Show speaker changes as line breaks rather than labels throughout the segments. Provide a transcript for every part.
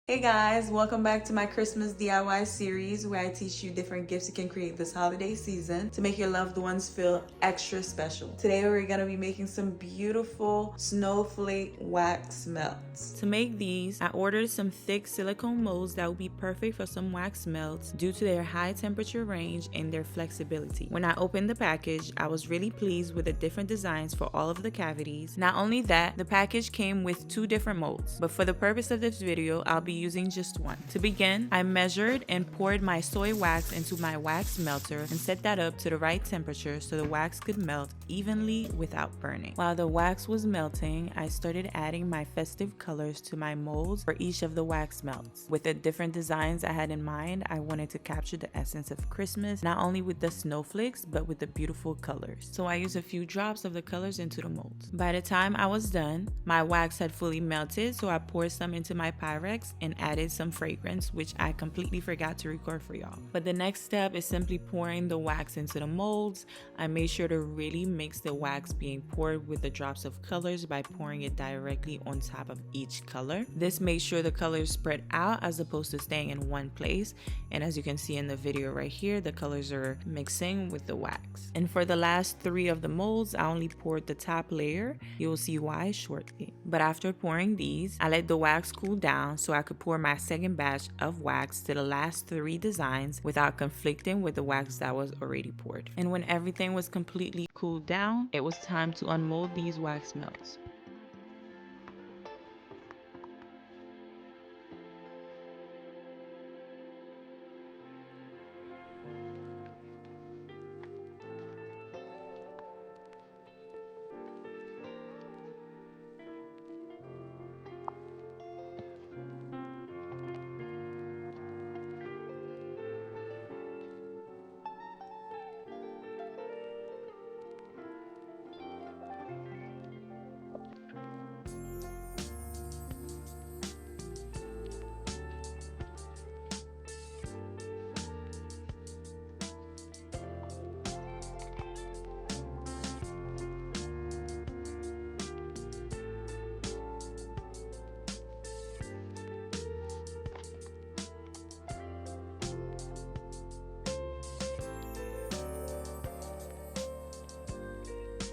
Hey guys, welcome back to my Christmas DIY series where I teach you different gifts you can create this holiday season to make your loved ones feel extra special. Today we're going to be making some beautiful snowflake wax melts. To make these, I ordered some thick silicone molds that would be perfect for some wax melts due to their high temperature range and their flexibility. When I opened the package, I was really pleased with the different designs for all of the cavities. Not only that, the package came with 2 different molds, but for the purpose of this video, I'll be using just one. To begin, I measured and poured my soy wax into my wax melter and set that up to the right temperature so the wax could melt evenly without burning. While the wax was melting, I started adding my festive colors to my molds for each of the wax melts. With the different designs I had in mind, I wanted to capture the essence of Christmas, not only with the snowflakes, but with the beautiful colors. So I used a few drops of the colors into the molds. By the time I was done, my wax had fully melted, so I poured some into my Pyrex and added some fragrance, which I completely forgot to record for y'all. But the next step is simply pouring the wax into the molds. I made sure to really mix the wax being poured with the drops of colors by pouring it directly on top of each color. This made sure the colors spread out as opposed to staying in one place. And as you can see in the video right here, the colors are mixing with the wax. And for the last 3 of the molds, I only poured the top layer. You will see why shortly. But after pouring these, I let the wax cool down so I could pour my second batch of wax to the last 3 designs without conflicting with the wax that was already poured. And when everything was completely cooled down, it was time to unmold these wax melts.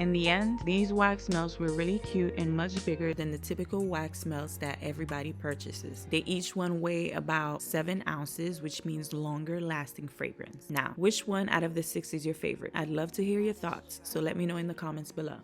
In the end, these wax melts were really cute and much bigger than the typical wax melts that everybody purchases. They each one weigh about 7 ounces, which means longer lasting fragrance. Now, which one out of the 6 is your favorite? I'd love to hear your thoughts, so let me know in the comments below.